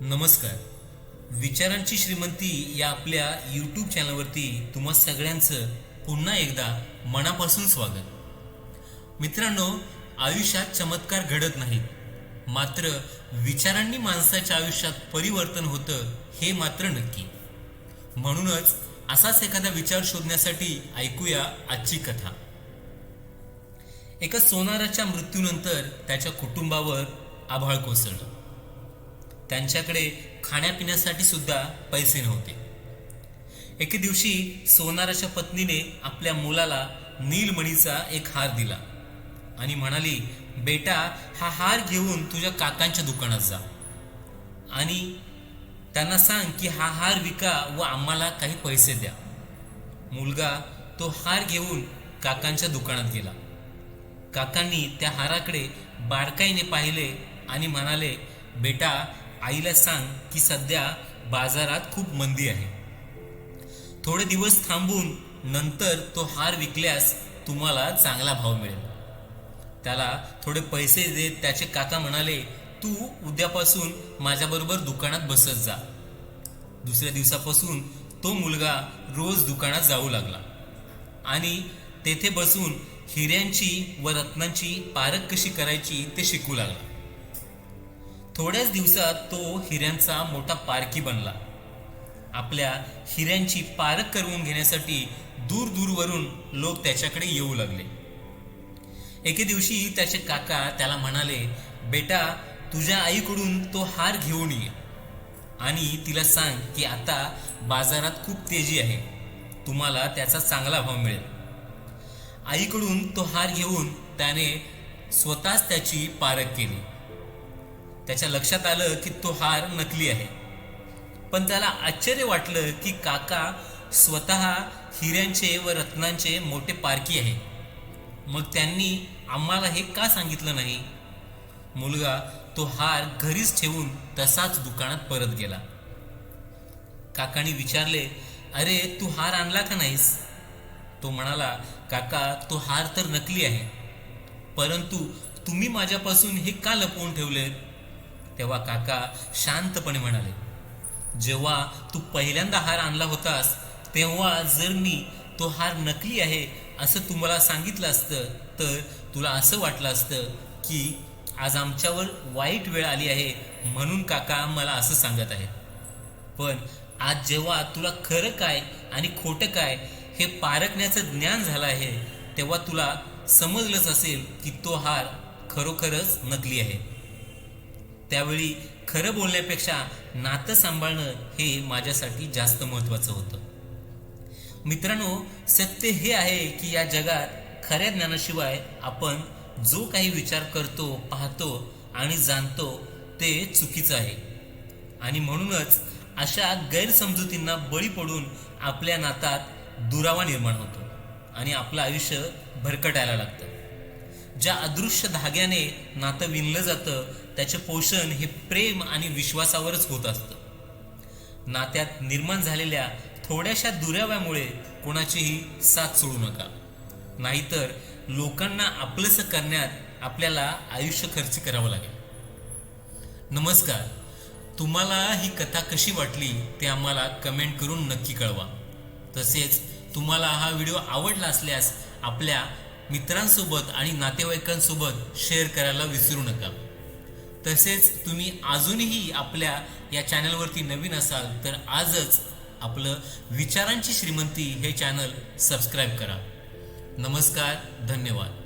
नमस्कार. विचारांची श्रीमंती या आपल्या यूट्यूब चॅनलवरती तुम्हा सगळ्यांचं पुन्हा एकदा मनापासून स्वागत. मित्रांनो, आयुष्यात चमत्कार घडत नाहीत, मात्र विचारांनी माणसाच्या आयुष्यात परिवर्तन होतं हे मात्र नक्की. म्हणूनच असाच एखादा विचार शोधण्यासाठी ऐकूया आजची कथा. एका सोनाराच्या मृत्यूनंतर त्याच्या कुटुंबावर आभाळ कोसळलं. त्यांच्याकडे खाण्यापिण्यासाठी सुद्धा पैसे नव्हते. एके दिवशी सोनाराच्या पत्नीने आपल्या मुलाला नीलमणीचा एक हार दिला आणि म्हणाली, बेटा, हा हार घेऊन तुझ्या काकांच्या दुकानात जा आणि त्यांना सांग की हा हार विका व आम्हाला काही पैसे द्या. मुलगा तो हार घेऊन काकांच्या दुकानात गेला. काकांनी त्या हाराकडे बारकाईने पाहिले आणि म्हणाले, बेटा, आईला सांग की सध्या बाजारात खूप मंदी आहे. थोडे दिवस थांबून नंतर तो हार विकल्यास तुम्हाला चांगला भाव मिळेल. त्याला थोडे पैसे देत त्याचे काका म्हणाले, तू उद्यापासून माझ्याबरोबर दुकानात बसत जा. दुसऱ्या दिवसापासून तो मुलगा रोज दुकानात जाऊ लागला आणि तेथे बसून हिऱ्यांची व रत्नांची पारख कशी करायची ते शिकू लागला. थोड्याच दिवसात तो हिऱ्यांचा मोठा पारखी बनला. आपल्या हिऱ्यांची पारख करून घेण्यासाठी दूर दूरवरून लोक त्याच्याकडे येऊ लागले. एके दिवशी त्याचे काका त्याला म्हणाले, बेटा, तुझ्या आईकडून तो हार घेऊन ये आणि तिला सांग की आता बाजारात खूप तेजी आहे, तुम्हाला त्याचा चांगला भाव मिळेल. आईकडून तो हार घेऊन त्याने स्वतःच त्याची पारख केली. त्याच्या लक्षात आलं की तो हार नकली आहे, पण त्याला आश्चर्य वाटलं की काका स्वतः हिऱ्यांचे व रत्नांचे मोठे पारखी आहे, मग त्यांनी आम्हाला हे का सांगितलं नाही. मुलगा तो हार घरीच ठेवून तसाच दुकानात परत गेला. काकांनी विचारले, अरे, तू हार आणला का नाहीस. तो म्हणाला, काका, तो हार तर नकली आहे, परंतु तुम्ही माझ्यापासून हे का लपवून ठेवले. तेव्हा काका शांतपणे म्हणाले, जेव्हा तू पहिल्यांदा हार आणला होतास तेव्हा जर मी तो हार नकली आहे असं तुम्हाला सांगितलं असतं तर तुला असं वाटलं असतं की आज आमच्यावर वाईट वेळ आली आहे म्हणून काका मला असं सांगत आहेत. पण आज जेव्हा तुला खरं काय आणि खोटं काय हे पारखण्याचं ज्ञान झालं आहे तेव्हा तुला समजलंच असेल की तो हार खरोखरच नकली आहे. त्यावेळी खरं बोलण्यापेक्षा नातं सांभाळणं हे माझ्यासाठी जास्त महत्त्वाचं होतं. मित्रांनो, सत्य हे आहे की या जगात खऱ्या ज्ञानाशिवाय आपण जो काही विचार करतो, पाहतो आणि जाणतो ते चुकीचं आहे आणि म्हणूनच अशा गैरसमजुतींना बळी पडून आपल्या नातात दुरावा निर्माण होतो आणि आपलं आयुष्य भरकटायला लागतं. ज्या अदृश्य धाग्याने नातं विणलं जातं त्याचे पोषण हे प्रेम आणि विश्वासावरच होत असतं. नात्यात निर्माण झालेल्या थोड्याशा दुराव्यामुळे कोणाचीही साथ सोडू नका, नाहीतर लोकांना आपलंसं करण्यात आपल्याला आयुष्य खर्च करावं लागेल. नमस्कार. तुम्हाला ही कथा कशी वाटली ते आम्हाला कमेंट करून नक्की कळवा. तसेच तुम्हाला हा व्हिडिओ आवडला असल्यास आपल्या मित्रांसोबत आणि नातेवाईकांसोबत शेअर करायला विसरू नका. तसेच तुम्ही अजूनही आपल्या या चॅनलवरती नवीन असाल तर आजच आपलं विचारांची श्रीमंती हे चॅनल सबस्क्राईब करा. नमस्कार. धन्यवाद.